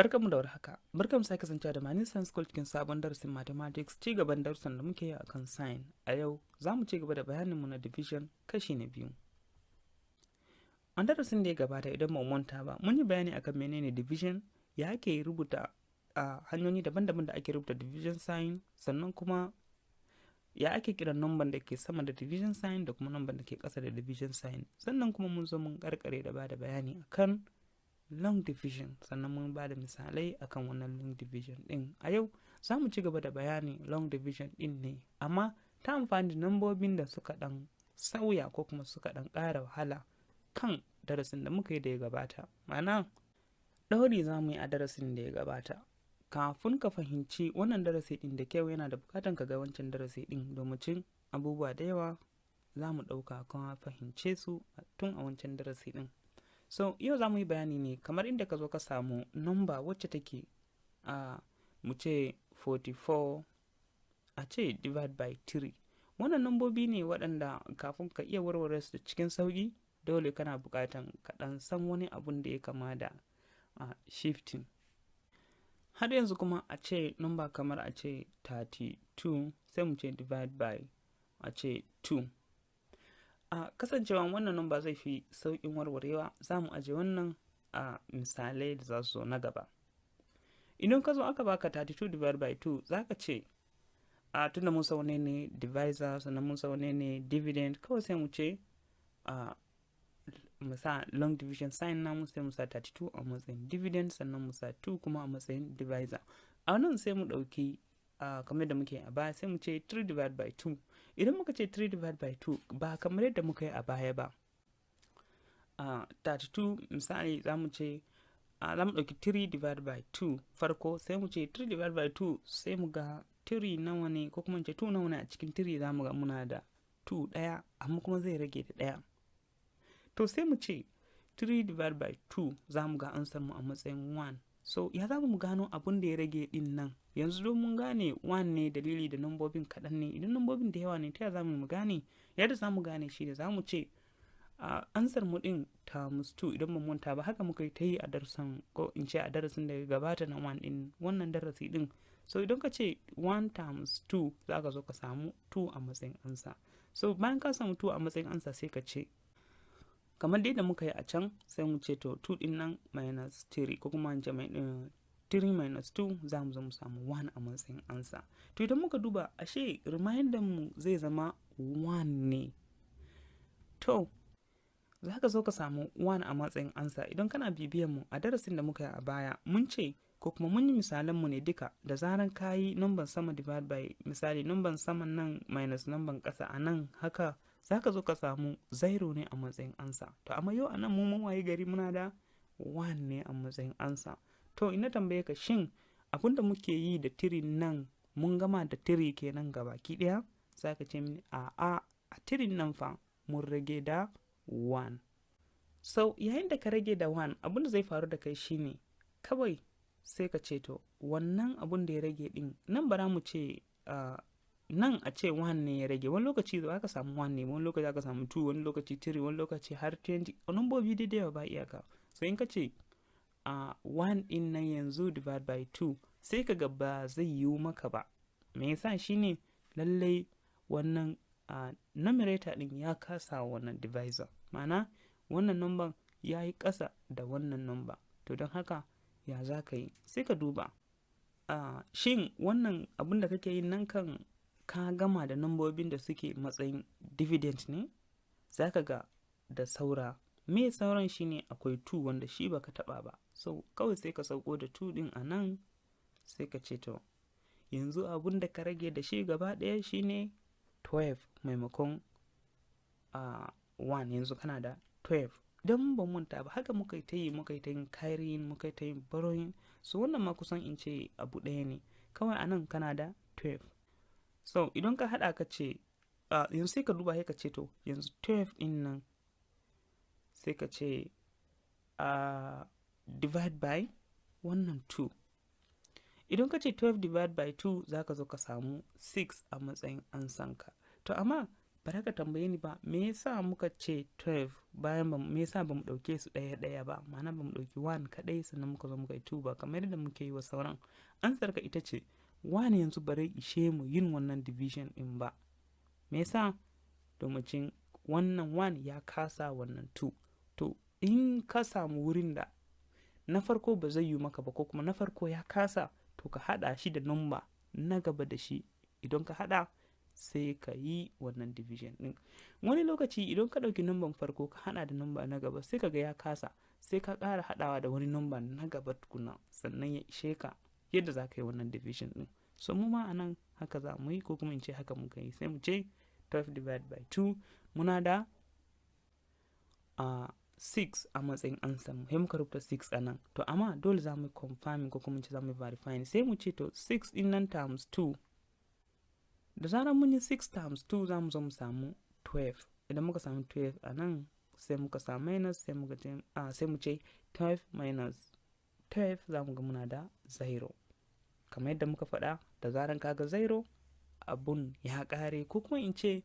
Barkanmu da warhaka. Barkanmu sake kasancewa da Mani Science School cikin sabon darasin mathematics ci gaban darussan da muke yi akan sign. A yau za mu ci gaba da bayaninmu na division kashi na biyu. A darasin da ya gabata idan mu manta ba, mun yi bayani akan menene division, ya ake rubuta a hanyoyi daban-daban da ake rubuta division sign, sannan kuma ya ake kiran number da ke sama da division sign da kuma number da ke ƙasa da division sign. Sannan kuma mun zo mun karkare da bada bayani akan long division, sannan mun ba da misalai akan wannan long division din. A yau za mu ci gaba da bayani long division din ne, amma ta amfani da nambobin da suka dan sauya ko kuma suka dan ƙara wahala kan darasin da muka yi da ya gabata. Ma'ana ɗauri za mu yi a darasin da ya gabata. Kafin ka fahimci wannan darasi din da kyau, yana da bukatan ka ga wancan darasi din, domin cin abubuwa da yawa za mu ɗauka kuma fahimce su tun a wancan darasi din. So yau za mu yi bayani ne kamar inda ka zo ka samu number wacce take mu ce 44 a ce divide by 3. Wannan nambobi ne waɗanda kafin ka iya warware su cikin sauƙi dole kana buƙatan ka ɗan san wani abun da ya kama da shifting. Har yanzu kuma a ce number kamar a ce 32 sai mu ce divide by a ce 2. Kasancewa wannan number zai fi sauƙin warwarewa, za mu aje wannan a misalai da za su zo na gaba. Idan ka zo aka baka 32 divided by 2, za ka ce tunda mun saune ne divisor, sannan mun saune ne dividend, kawai sai mu ce musa long division sign namu, sai musa 32 a matsayin dividend, sannan musa 2 kuma a matsayin divisor. A nan sai mu ɗauki kamar da muke a baya, sai mu ce 3 divided by 2. Idan muka ce 3 divided by 2 ba kamar yadda muka yi a baya ba. 32 misali za mu ce za mu ɗauki 3 divided by 2 farko, sai mu ce 3 divided by 2, sai mu ga 3 nawa ne, ko kuma ce 2 nawa ne a cikin 3, za mu ga muna da 2 ɗaya, amma kuma zai rage da ɗaya. To sai mu ce 3 divided by 2, za mu ga an samu a matsayin 1. So ya za mu gano abun da ya rage din nan? Yanzu don mun gane 1 ne, dalili da nambobin kaɗan ne. Idan nambobin da yawa ne, ta za mu gane? Yadda za mu gane shi da za mu ce ansar mu din times 2. Idan mun manta ba, haka muka yi ta yi a darasin, ko in ce a darasin da ya gabata na 1 din wannan darasi din. So idan ka ce 1 times 2, za ka zo ka samu 2 a matsayin ansa. So bayan ka samu 2 a matsayin ansa, sai ka ce kamar dai da muka yi a can, sai mu ce to 2 din nan minus 3, ko kuma ce 3 minus 2, za mu zo mu samu 1 a matsayin ansa. To idan muka duba, ashe reminder mu zai zama 1 ne. To za ka zo ka samu 1 a matsayin ansa. Idan kana bibiyan mu a darasin da muka yi a baya, mun ce ko kuma mun yi misalan mu ne duka da zaran ka yi number sama divide by, misali number saman nan minus number ƙasa a nan, haka za ka zo ka samu 0 ne a matsayin ansa. To amma yau a nan mun waye gari muna da 1 ne a matsayin ansa. To ina tambaye ka, shin abin da muke yi da 3 nan mun gama da 3 kenan gabaki ɗaya? Za ka ce mini a 3 nan fa mun rage da 1. So yayin da ka rage da 1, abin da zai faru da kai shine kawai sai ka ce to wannan abin da ya rage din nan, bara mu ce nan a ce 1 ne ya rage. Wani lokaci za ka samu 1 ne, wani lokaci za ka samu 2, wani lokaci 3, wani lokaci har 20. Nambobi da yawa ba iyaka. So in ka ce 1 din nan yanzu divide by 2, sai ka ga ba zai yiwu maka ba. Me yasa? Shine lallai wannan numerator din ya kasa wannan divisor, ma'ana wannan number ya yi ƙasa da wannan number. To don haka ya za ka yi? Sai ka duba shin wannan abin da kake yin nan kan ka gama da nambobin da suke matsayin dividend ne? Za ka ga da saura. Me sauran shine akwai 2 wanda shi baka taba ba. So kawai sai ka sauko da 2 din a nan, sai ka ce to yanzu abun da ka rage da shi gaba ɗaya shine 12 maimakon 1. Yanzu kana da 12. Idan ban manta ba, haka muka yi ta yin carrying, muka yi ta yin borrowing. So wannan ma kusan in ce abu ɗaya ne. Kawai a nan kana da 12. So idan ka haɗa ka ce yanzu sai ka duba, sai ka ce to yanzu 12 din nan sai ka ce divide by wannan 2. Idan ka ce 12 divide by 2, za ka zo ka samu 6 a matsayin ansanka. To amma ba ka tambaye ni ba me yasa muka ce 12 bayan me yasa ba mu ɗauke su ɗaya ba, ma'ana ba mu ɗauki 1 kaɗai sannan muka zo muka yi 2 ba kamar yadda muke yi wa sauran. Ansar ka ita ce 1 yanzu ba zai ishe mu yin wannan division ɗin ba. Me yasa? Domin wannan 1 ya kasa wannan 2. To in ka samu wurin da na farko ba zai yi maka ba ko kuma na farko ya kasa, to ka haɗa shi da number na gaba da shi. Idan ka haɗa sai ka yi wannan division ɗin. Wani lokaci idan ka ɗauki number farko ka haɗa da number na gaba sai ka ga ya kasa, sai ka ƙara haɗawa da wani number na gaba tukuna sannan ya ishe ka yadda za ka yi wannan division ɗin. So mu ma a nan haka za mu yi, ko kuma in ce haka muka yi. Sai mu ce 12 divided by 2 muna da 6 a matsayin answer mu. Sai muka rubuta 6 a nan. To amma dole za mu yi confirming ko kuma in ce za mu yi verifying. Sai mu ce to 6 ɗin nan times 2. Da zarar mun yi 6 times 2 za mu zo mu samu 12. Idan muka samu 12 a nan sai muka samu minus sai mu ce 12 minus 12 za mu ga muna da 0. Kamar yadda muka faɗa, da zarar kaga 0 abun ya ƙare, ko kuma in ce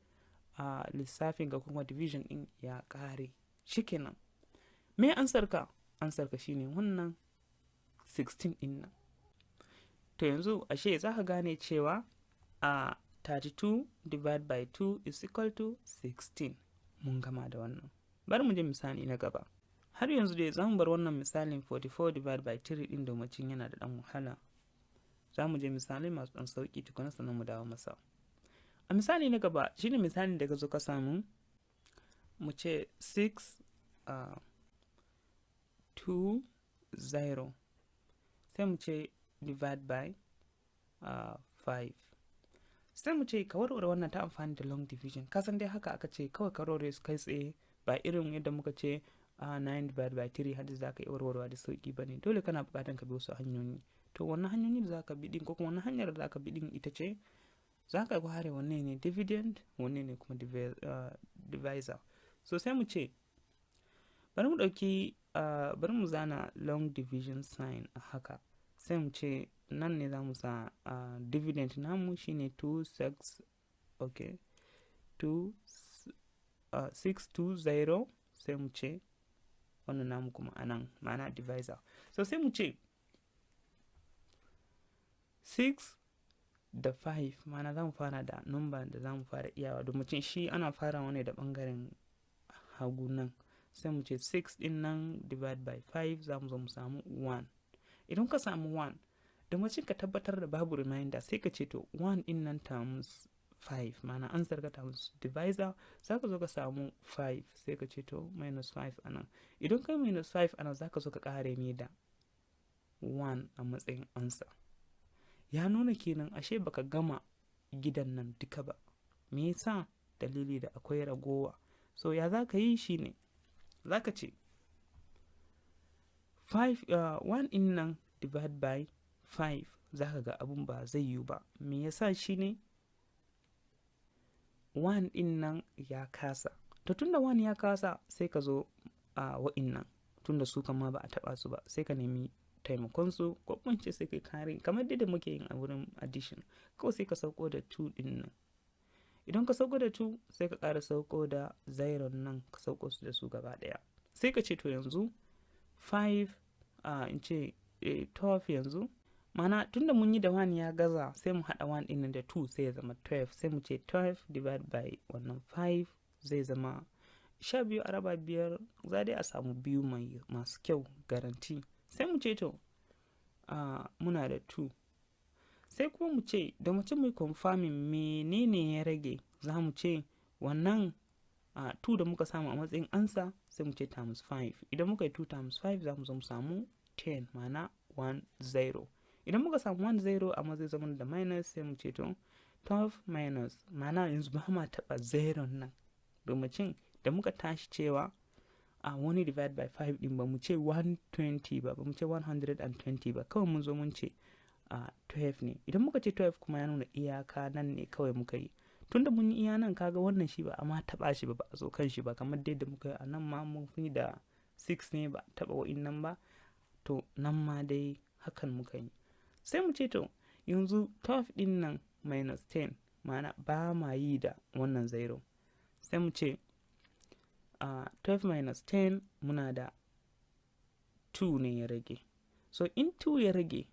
lissafin ga kuma division ɗin ya ƙare. Shikenan. Me ansar ka? Ansar ka shine wannan 16 ɗin nan. To yanzu ashe za ka gane cewa 32 divided by 2 is equal to 16. Mun gama da wannan. Bari mu je misali na gaba. Har yanzu dai za mu bar wannan misalin 44 divided by 3 ɗin domin yana da ɗan wahala. Za mu je misali masu ɗan sauƙi tukuna sannan mu dawo masa. A misali na gaba shine misalin da ka zo ka samu, mu ce 6 2 0 sai mu ce divide by 5. Sai mu ce ka warware wannan ta amfani da long division. Kasan dai haka aka ce kawai ka warware su kai tsaye, ba irin yadda muka ce 9 divided by 3 hadda za ka yi warwarewa da sauƙi ba ne. Dole kana buƙatar ka bi wasu hanyoyi. To wannan hanyoyi da za ka bi ɗin, ko kuma wannan hanyar da za ka bi ɗin ita ce za ka ware wanne ne dividend, wanne ne kuma divisor. So sai mu ce bari mu zana long division sign a haka. Sai mu ce nan ne za mu sa dividend namu shine 6 2 0. Sai mu ce wannan namu kuma anan ma'ana divisor. So sai mu ce 6 da 5, ma'ana za mu fara da number da za mu fara iyawa, domin shi ana farawa ne da ɓangaren hagu nan. Sai mu ce 6 ɗin nan divide by 5 za mu zo mu samu 1. Idan ka samu 1, domin ka tabbatar da babu reminder sai ka ce to 1 ɗin nan times 5, ma'ana answer ka times divisor, za ka zo ka samu 5 sai ka ce to minus 5 a nan. Idan ka minus 5 a nan za ka zo ka ƙare ne da 1 a matsayin answer. Ya nuna kenan ashe baka gama gidan nan duka ba. Me yasa? Dalili da akwai ragowa. So ya za ka yi shi ne, za ka ce 1 in nan divide by 5, za ka ga abun ba zai yiwu ba. Me yasa shi ne 1 in nan ya kasa. To tunda 1 ya kasa sai ka zo wa'in nan, tunda su kama ba a taɓa su ba, sai ka nemi taimakonsu, ko kuma ce sai kai kare kamar da muke yin a wurin addition. Kawai sai ka sauko da 2 din nan. Idan ka sauko da 2 sai ka ƙara sauko da 0 nan, ka sauko su da su gaba ɗaya. Sai ka ce to yanzu 5 12 yanzu, mana tunda mun yi da 1 ya gaza sai mu haɗa 1 ɗin da 2 sai ya zama 12. Sai mu ce 12 divided by wannan 5 zai zama 12 a raba 5, za dai a samu 2 masu kyau garanti. Sai mu ce to muna da 2. Sai kuma mu ce da mutum mai confirming menene ya rage, za mu ce wannan 2 da muka samu a matsayin ansa sai mu ce times 5. Idan muka yi 2 times 5 za mu zo mu samu 10, mana 1 0. Idan muka samu 1 0 a matsayin zaman da minus sai mu ce to 12 minus, mana yanzu ba ma taɓa 0 nan, domin da muka tashi cewa wani divide by 5 din ba mu ce 120 ba mu ce 120 ba, kawai mun zo mun ce 12 ne. Idan muka ce 12 kuma ya nuna iyaka nan ne kawai muka yi. Tunda mun yi iya nan kaga wannan shi ba amma taba shi ba a zo kan shi ba, kamar dai da muka yi a nan ma mun fi da 6 ne ba taba wa'in nan ba, to nan ma dai hakan muka yi. Sai mu ce to yanzu 12 din nan minus 10, ma'ana ba ma yi da wannan 0. sai mu ce 12 minus 10 muna da 2 ne ya rage. So in 2 ya rage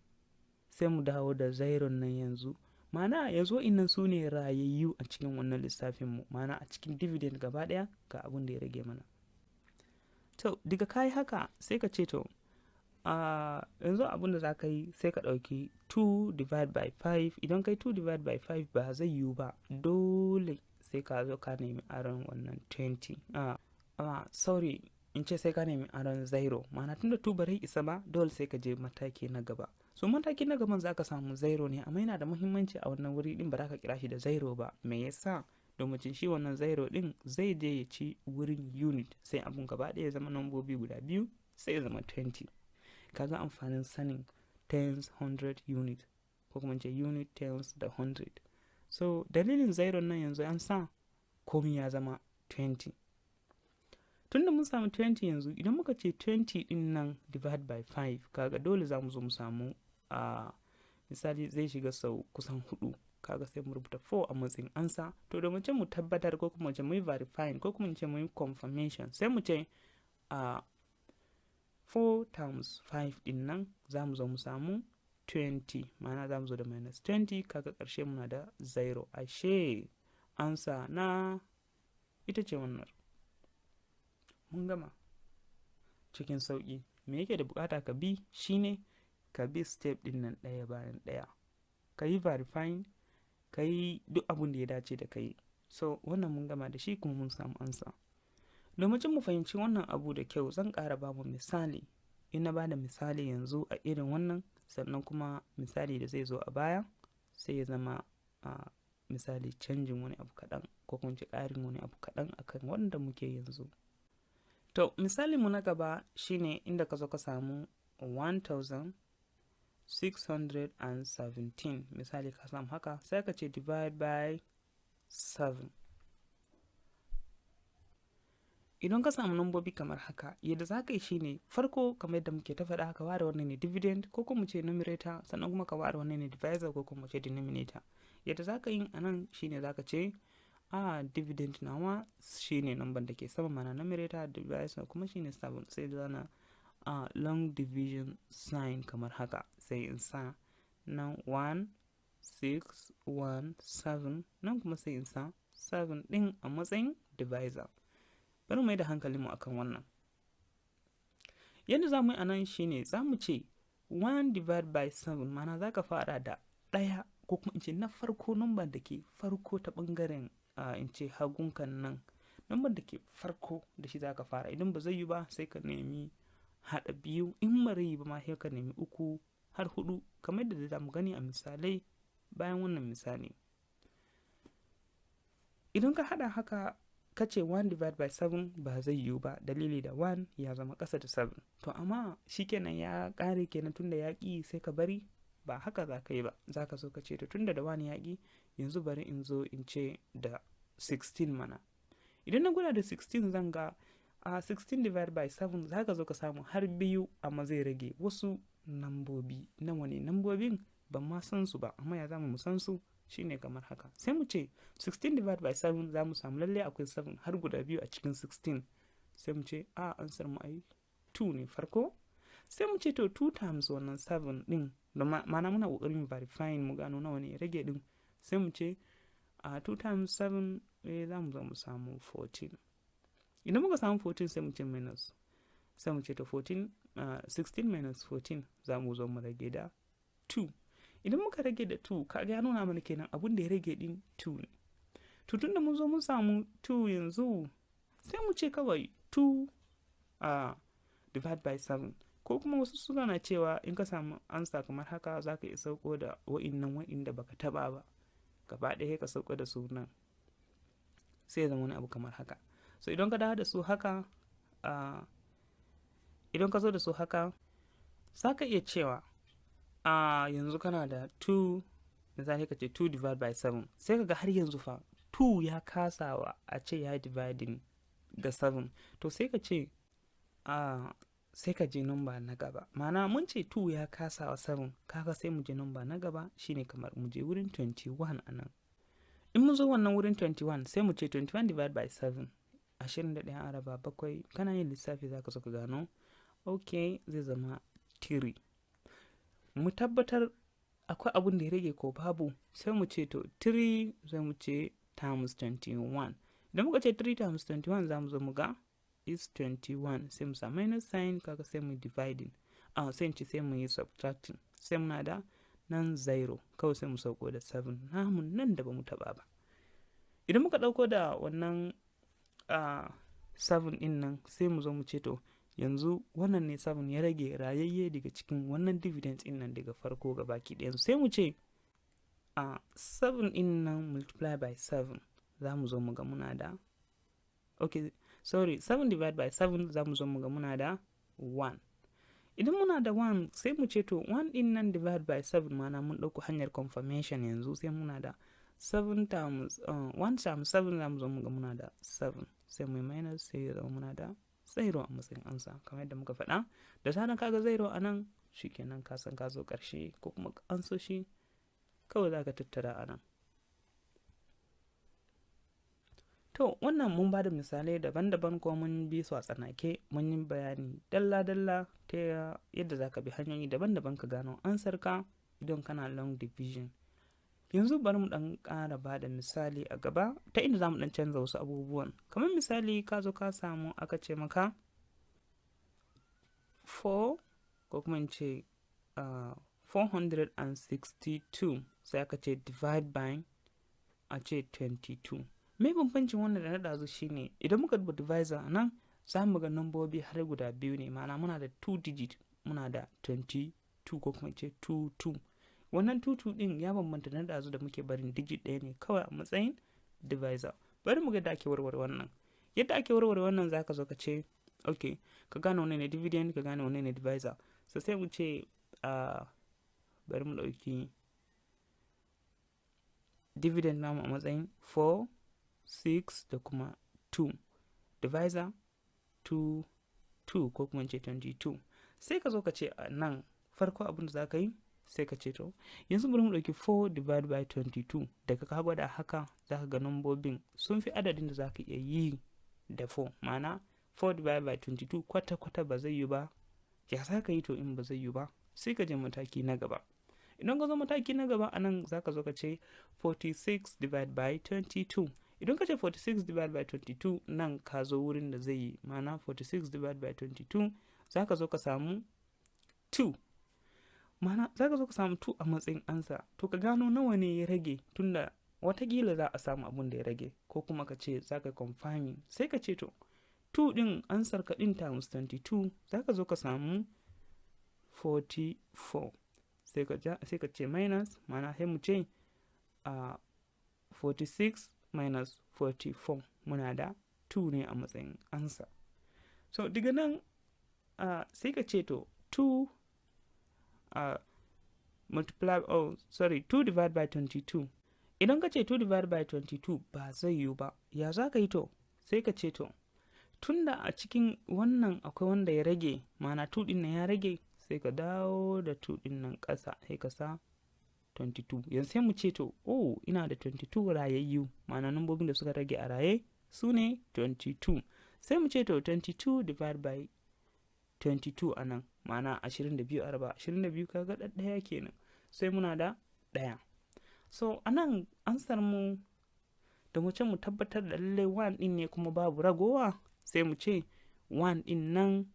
sai mu dawo da 0 nan yanzu, mana yanzu innan su ne rayayyu a cikin wannan lissafinmu, mana a cikin dividend gaba ɗaya ga abin da ya rage mana. To daga kayi haka sai ka ce to yanzu abin da za ka yi sai ka ɗauki 2 divide by 5. Idan kai 2 divide by 5 ba zai yiwu ba, dole sai ka zo ka nemi aron wannan 20. Sorry, in ce sai ka nemi aron 0, mana tunda 2 ba zai isa ba, dole sai ka je mataki na gaba. So mataki na gaban za ka samu 0 ne, amma yana da muhimmanci a wannan wuri din ba za ka kira shi da 0 ba. Me yasa? Domin shi wannan 0 din zai je ya ci wurin unit, sai abun gaba ɗaya ya zama nambobi guda biyu, sai ya zama 20. Kaga amfanin sanin tens, 100, unit, ko kuma ce unit, tens da 100. So dalilin 0 nan yanzu an sa komi ya zama 20. Tunda mun samu 20 yanzu, idan muka ce 20 din nan divide by 5, kaga dole za mu zo mu samu misali zai shiga sau kusan 4. Kaga sai mu rubuta 4 a matsayin ansa. To da mace mu tabbatar ko kuma mu yi verifying ko kuma mu yi confirmation, sai mu ce 4 times 5 din nan za mu zo mu samu 20, ma'ana za mu zo da minus 20, kaga ƙarshe muna da 0. Ashe ansa na ita ce wannan. Mun gama cikin sauƙi. Me yake da bukata ka bi shine ka bi step din nan ɗaya bayan ɗaya, ka yi verifying, ka yi duk abin da ya dace da kai. So wannan mun gama da shi kuma mun samu ansa. Domin mu fahimci wannan abu da kyau, zan ƙara ba mu misali. In na ba da misali yanzu a irin wannan, sannan kuma misali da zai zo a baya sai ya zama misali canjin wani abu kaɗan ko kuma ƙarin wani abu kaɗan akan wanda muke yanzu. To misali mu na gaba shine inda ka zo ka samu 1617. Misali ka samu haka, sai ka ce divide by 7. Idan ka samu nambobi kamar haka, yadda za ka yi shine farko kamar yadda muke ta faɗa, ka ware wannan ne dividend ko kuma ce numerator, sannan kuma ka ware wannan ne divisor ko kuma ce denominator. Yadda za ka yi a nan shine za ka ce dividend nawa shine number da ke sama, mana numerator, divisor kuma shine 7, sai zana long division sign kamar haka, sai in sa nan 1617, nan kuma sai in sa 7 din a matsayin divisor. Bari mu mai da hankalinmu akan wannan. Yadda za mu yi a nan shine za mu ce 1 divided by 7, mana za ka fara da ɗaya ko kuma in ce na farko, number da ke farko ta ɓangaren in ce hagunkan nan, number da ke farko da shi za ka fara. Idan ba zai yi ba sai ka nemi haɗa biyu, in ba zai yi ba ma sai ka nemi 3 har 4, kamar yadda za mu gani a misalai bayan wannan misali. Idan ka haɗa haka ka ce 1 divided by 7 ba zai yiwu ba, dalili da 1 ya zama ƙasa da 7. To amma shi kenan ya ƙare kenan, tunda ya ƙi sai ka bari. Ba haka za ka yi ba, za ka so ka ce to tunda da 1 ya ƙi, yanzu bari in zo in ce da 16 mana. Idan na gwada da 16 zan ga 16 divided by 7 za ka zo ka samu har biyu, amma zai rage wasu nambobi. Nawa ne nambobin? Ban ma san su ba, amma ya zama mu san su shine kamar haka. Sai mu ce 16 divided by 7 za mu samu lalle akwai 7 har guda biyu a cikin 16. Sai mu ce ansar mu ai 2 ne farko. Sai mu ce to 2 times wannan 7 din, da ma'ana muna kokarin verifying mu gano nawa ne rage din. Sai mu ce 2 times 7 za mu zo mu samu 14. Idan muka samu 14 sai mu ce minus. Sai mu ce to 16 minus 14 za mu zo mu rage da 2. Idan muka rage da 2, kaga ya nuna mana kenan abin da ya rage din 2 ne. To tunda mun zo mun samu 2 yanzu, sai mu ce kawai 2 divide by 7. Ko kuma wasu suna na cewa in ka samu ansa kamar haka za ka iya sauko da wa'inda baka taba ba, gaba ɗaya ka sauko da su nan, sai ya zama wani abu kamar haka. So idan ka dawo da su haka, idan ka zo da su haka, za ka iya cewa yanzu kana da 2, misali ka ce 2 divided by 7, sai ka ga har yanzu fa 2 ya kasawa a ce ya dividing da 7. To sai ka ce sai ka je number na gaba, ma'ana mun ce 2 ya kasawa 7, kaga sai mu je number na gaba shine kamar mu je wurin 21 a nan. in mun zo wannan wurin 21 sai mu ce 21 divided by 7, 21 a raba 7, kana yin lissafi za ka so ka gano ok zai zama 3. Mu tabbatar akwai abun da ya rage ko babu, sai mu ce to 3 sai mu ce times 21. Idan muka ce 3 times 21 za mu zo mu ga is 21, sai mu sa minus sign, kaga sai mu dividing, sai mu yi subtracting, sai muna da nan 0, kawai sai mu sauko da 7 namun nan da ba mu taba ba. Idan muka dauko da wannan 7 din nan sai mu zo mu ce to yanzu wannan ne 7 ya rage rayayye daga cikin wannan dividends din nan daga farko ga baki ɗayan, sai mu ce 7 din nan multiply by 7 za mu zo mu ga muna da 7 divided by 7 za mu zo mu ga muna da 1. Idan muna da 1 sai mu ce to 1 din nan divided by 7 mana mun ɗauko hanyar confirmation yanzu, sai muna da 7 times 1 times 7 za mu zo mu ga muna da 7, sai mu minus sai ya zama muna da 0 a matsayin ansa kamar yadda muka faɗa. Da zaran kaga 0 a nan shikenan ka san ka zo ƙarshe, ko kuma ansoshi kawai za ka tattara a nan. To wannan mun ba da misalai daban-daban ko mun bi su a tsanake, mun yi bayani dalla-dalla ta yadda za ka bi hanyoyi daban-daban ka gano ansar ka idan kana long division. Yanzu bari mu dan ƙara ba da misali a gaba ta inda za mu dan canza wasu abubuwan. Kamar misali ka zo ka samu aka ce maka 4 ko kuma in ce 462 sai aka ce divide by a ce 22. Mai bambancin wannan da na ɗazu shine idan muka duba divisor a nan za mu ga nambobi har guda biyu ne, ma'ana muna da 2 digit, muna da 22 ko kuma ce 22. Wannan 22 din ya bambanta na ɗazu da muke barin digit ɗaya ne kawai a matsayin divisor. Bari mu ga da ake warware wannan. Yadda ake warware wannan za ka zo ka ce ok ka gane wannan ne dividend, ka gane wannan ne divisor. So sai mu ce bari mu ɗauki dividend namu a matsayin 4, 6 da kuma 2, divisor 2 ko kuma ce 22. sai ka zo ka ce a nan farko abin da za ka yi sai ka ce to yanzu bari mu ɗauki 4 divided by 22. Daga ka gwada haka za ka ga nambobin sun fi adadin da za ka iya yi da 4, ma'ana 4 divided by 22 kwata-kwata ba zai yi ba. Ya za ka yi to in ba zai yi ba sai ka je mataki na gaba. Idan ka zo mataki na gaba a nan za ka zo ka ce 46 divided by 22. Idan ka ce 46 divided by 22 nan ka zo wurin da zai yi, ma'ana 46 divided by 22 za ka zo ka samu 2, ma'ana za ka zo ka samu 2 a matsayin ansa. To ka gano nawa ne ya rage, tunda watakila za a samu abun da ya rage, ko kuma ka ce za ka confirming sai ka ce to 2 din ansar ka din times 22 za ka zo ka samu 44. sai ka ce minus, ma'ana sai mu ce 46 minus 44 muna da 2 ne a matsayin ansa. So daga nan sai ka ce to 2 2 divided by 22. Idan ka ce 2 divided by 22 ba zai yiwu ba, ya za ka yi to sai ka ce to tunda a cikin wannan akwai wanda ya rage, ma'ana 2 din nan ya rage, sai ka dawo da 2 din nan ƙasa sai ka sa 22. Yanzu sai mu ce to ina da 22 rayayyu, ma'ana nambobin da suka rage a raye su ne 22. Sai mu ce to 22 divided by 22 a nan, ma'ana 22 a raba 22 kaga ɗaya kenan, sai muna da 1. So a nan ansar mu da mu ce mu tabbatar da lallai 1 din ne kuma babu ragowa, sai mu ce 1 din nan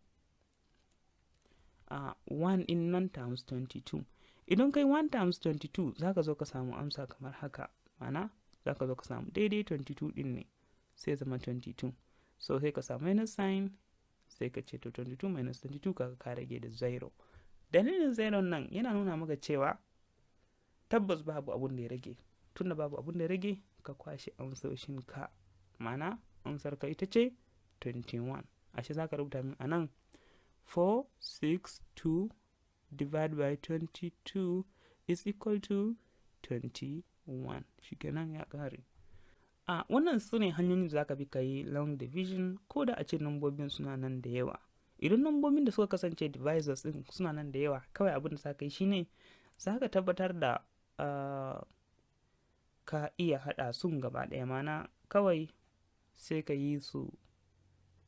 1 din nan times 22. Idan kai 1 times 22 za ka zo ka samu amsa kamar haka, ma'ana za ka zo ka samu daidai 22 din ne sai zama 22. So sai ka samu minus sign sai ka ce to 22 minus 22 ka rage da 0. Dalilin 0 nan yana nuna maka cewa tabbas babu abun da ya rage. Tunda babu abun da ya rage ka kwashe amsoshin ka, ma'ana amsar ka ita ce 21. Ashe za ka rubuta min a nan 462 divided by 22 is equal to 21. Shikenan ya kare. Wannan su ne hanyoyin da za ka bi ka yi long division ko da a ce nambobin suna nan da yawa. Idan nambobin da suka kasance divisors din suna nan da yawa, kawai abin da za ka yi shine za ka tabbatar da ka iya haɗa sun gaba ɗaya, mana kawai sai ka yi su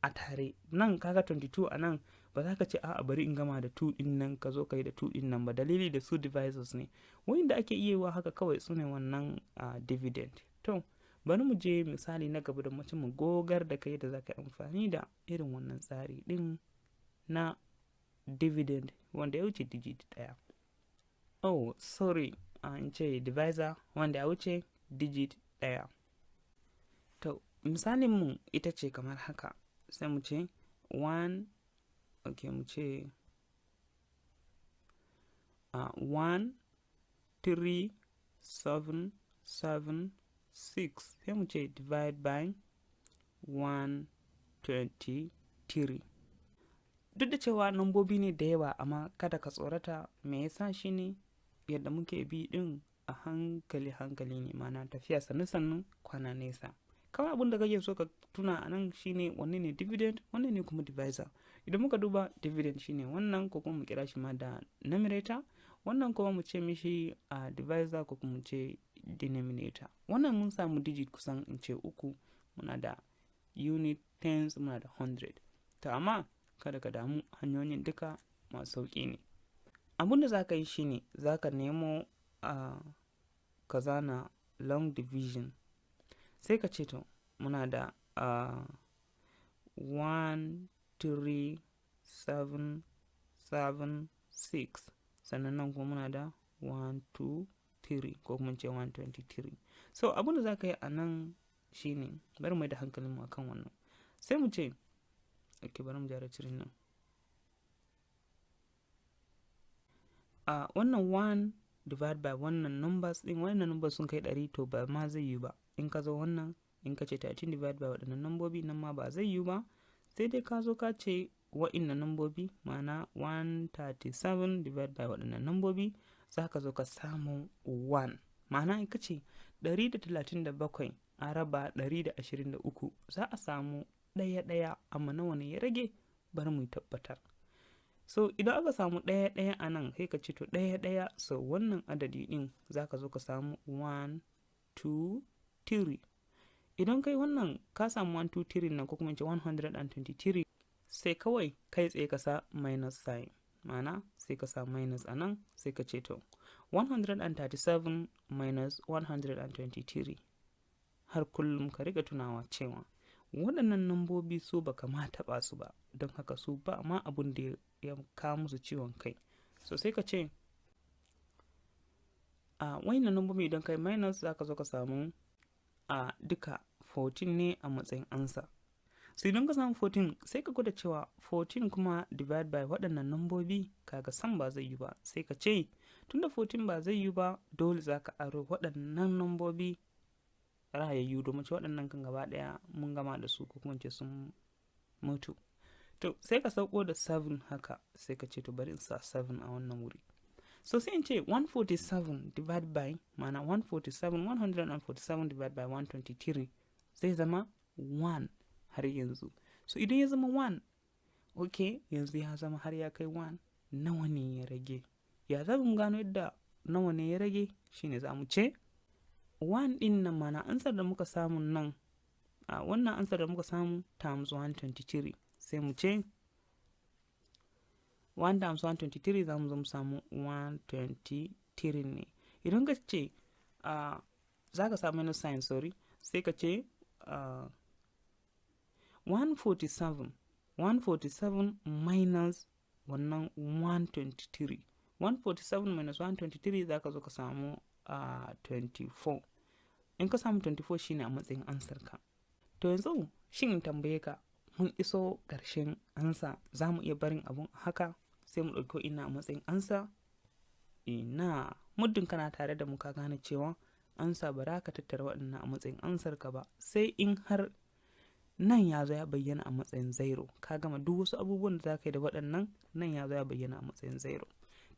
a tare. Nan kaga 22 a nan ba za ka ce a'a bari in gama da 2 ɗin nan ka zo ka yi da 2 ɗin nan ba, dalili da su divisors ne. Wanda ake iya wa haka kawai su ne wannan dividend. To bari mu je misali na gaba da mutum mu gogar da kai da za ka yi amfani da irin wannan tsari ɗin na dividend wanda ya wuce digit ɗaya. Oh sorry, in ce divisor wanda ya wuce digit ɗaya. To misalin mu ita ce kamar haka, sai mu ce 1, okay, mu ce 1 3 7 7 6, sai mu ce divide by 123. Duk da cewa nambobi ne da yawa, amma kada ka tsorata, me yasa shi ne yadda muke bi din a hankali hankali ne, mana tafiya sannu sannu kwana nesa. Kawai abin da kake so ka tuna a nan shine wanne ne dividend, wanne ne kuma divisor. Idan muka duba dividend shine wannan, ko kuma mu kira shi ma da numerator, wannan kuma mu ce mishi divisor ko kuma mu ce denominator. Wannan mun samu digit kusan in ce 3, muna da unit, tens, muna da 100. To amma kada ka damu, hanyoyin duka masu sauƙi ne. Abin da za ka yi shine za ka nemo ka zana long division, sai ka ce to muna da 1 3 7 7 6, sannan nan kuma muna da 1 2 3 ko kuma ce 123. So abin da za ka yi a nan shine bari mu da hankalin mu akan wannan, sai mu ce okay, bari mu gyara cirin nan. Wannan 1 divide by wannan numbers din, wannan numbers sun kai 100, to ba ma zai yi ba. In ka zo wannan, in ka ce 13 divide by waɗannan nambobi, nan ma ba zai yi ba. Sai dai ka zo ka ce wa'innan nambobi, ma'ana 137 divide by waɗannan nambobi, za ka zo ka samu 1. Ma'ana in ka ce 137 a raba 123, za a samu ɗaya, amma nawa ne ya rage? Bari mu tabbatar. So idan aka samu ɗaya a nan, sai ka ce to ɗaya, so wannan adadi ɗin za ka zo ka samu 1 2 3. Idan kai wannan ka samu 1 2 3 nan, ko kuma ce 123, sai kawai kai tsaye ka sa minus sign, ma'ana sai ka sa minus a nan, sai ka ce to 137 minus 123. Har kullum ka riga tunawa cewa waɗannan nambobi su baka ma taɓa su ba, don haka su ba ma abun da ya kawo musu ciwon kai. So sai ka ce waɗannan nambobi idan kai minus, za ka zo ka samu duka 14 ne a matsayin ansa. So idan ka samu 14, sai ka gwada cewa 14 kuma divide by waɗannan nambobi, kaga san ba zai yi ba. Sai ka ce tunda 14 ba zai yi ba, dole za ka aro waɗannan nambobi rayayyu, domin ce waɗannan kan gaba ɗaya mun gama da su, ko kuma ce sun mutu. To sai ka sauko da 7 haka, sai ka ce to bari in sa 7 a wannan wuri. So sai in ce 147 divide by, ma'ana 147 divide by 123 zai zama 1 har yanzu. So idan ya zama 1, okay, yanzu ya zama har ya kai 1, nawa ne ya rage? Ya za mu gano yadda nawa ne ya rage? Shine za mu ce 1 ɗin nan, mana ansar da muka samu nan, wannan ansar da muka samu times 123, sai mu ce 1 times 123 za mu zo mu samu 123 ne. Idan ka ce za ka samu minus sign, sorry, sai ka ce 147 minus wannan 123. 147 minus 123 za ka zo ka samu 24. In ka samu 24 shine a matsayin ansarka. To yanzu shin tambaye ka, mun iso ƙarshen ansa, za mu iya barin abun haka sai mu ɗauki ina a matsayin ansa? Ina, muddin kana tare da mu ka gane cewa ansa ba za ka tattara waɗannan a matsayin ansarka ba, sai in har nan ya zo ya bayyana a matsayin 0. Ka gama duk wasu abubuwan da za ka yi da waɗannan, nan ya zo ya bayyana a matsayin 0.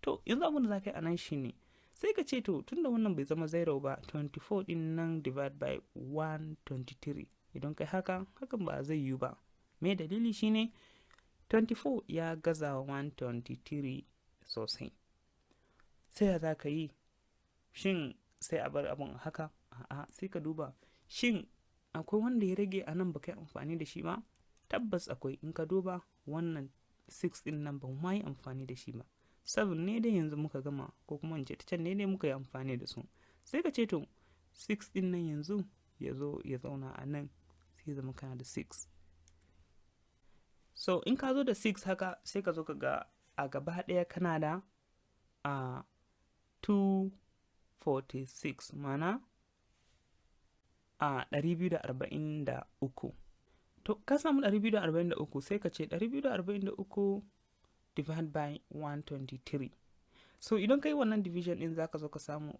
To yanzu abin da za ka yi a nan shi ne, sai ka ce to tunda wannan bai zama 0 ba, 24 din nan divide by 123. Idan kai hakan ba zai yiwu ba. Me dalili shine 24 ya gaza 123 sosai. Sai ya za ka yi? Shin sai a bar abun haka. A'a, sai ka duba shin akwai wanda ya rage a nan baka yi amfani da shi ba? Tabbas akwai. In ka duba wannan 6 din nan ban ma yi amfani da shi ba, 7 ne dai yanzu muka gama, ko kuma in ce ta can ne dai muka yi amfani da su. Sai ka ce to 6 din nan yanzu ya zo ya zauna a nan, sai zama kana da 6. So in ka zo da 6 haka, sai ka zo ka ga a gaba ɗaya kana da 246, mana 243. To ka samu 243, sai ka ce 243 divide by 123. So idan ka yi wannan division din za ka zo ka samu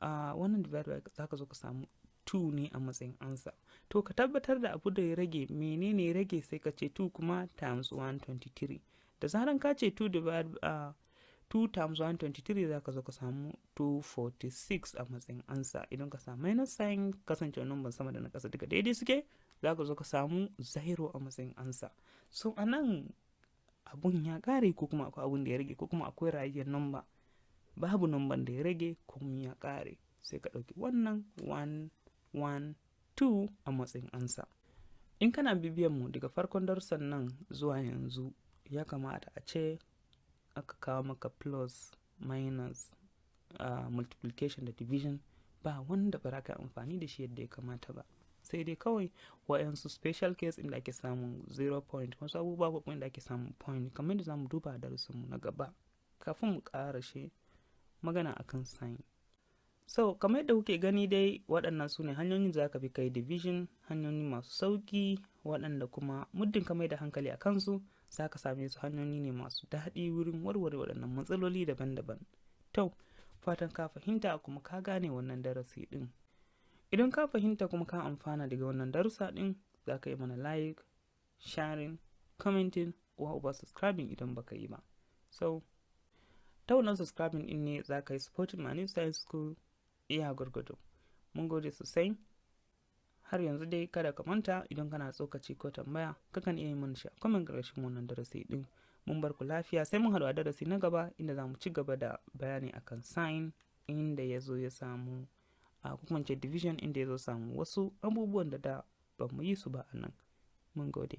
wannan divide by za ka zo ka samu 2 ne a matsayin ansa. To ka tabbatar da abu da ya rage, menene ya rage, sai ka ce 2 kuma times 123. Da zaran ka ce 2 times 123 za ka zo ka samu 246 a matsayin ansa. Idan ka samu minus sign, kasance number sama da na ƙasa duka daidai suke, za ka zo ka samu 0 a matsayin ansa. So a nan abun ya ƙare, ko kuma akwai abun da ya rage, ko kuma akwai rayuwar number, babu number da ya rage kuma ya ƙare, sai ka ɗauki wannan 112 a matsayin ansa. In kana bibiyan mu daga farkon darussan nan zuwa yanzu, ya kamata a ce aka kawo maka plus, minus, multiplication da division, ba wanda ba ka amfani da shi yadda ya kamata ba. Sai dai kawai wa'yansu special case inda ake samun 0 point, wasu abubuwa ko inda ake samun point, kamar yadda za mu duba a darasinmu na gaba kafin mu ƙarashe magana akan sign. So kamar yadda kuke gani dai, waɗannan su ne hanyoyin da za ka bi kai division, hanyoyi masu sauƙi waɗanda kuma muddin ka mai da hankali a kansu za ka same su hanyoyi ne masu daɗi wurin warware waɗannan matsaloli daban-daban. To fatan ka fahimta kuma ka gane wannan darasi ɗin. Idan ka fahimta kuma ka amfana daga wannan darussa ɗin, za ka yi mana like, sharing, commenting, ko subscribing idan baka yi ba. So ta wannan subscribing ɗin ne za ka yi supporting my new science school iya gwargwado. Mun gode sosai. Har yanzu dai kada ka manta, idan kana tsokaci ko tambaya kakan iya yi mana shi a comment ƙarshen wannan darasi ɗin. Mun bar ku lafiya, sai mun haɗu a darasi na gaba inda za mu ci gaba da bayani akan sign, inda ya zo ya samu kuma ce division, inda ya zo samu wasu abubuwan da ba mu yi su ba a nan. Mun gode.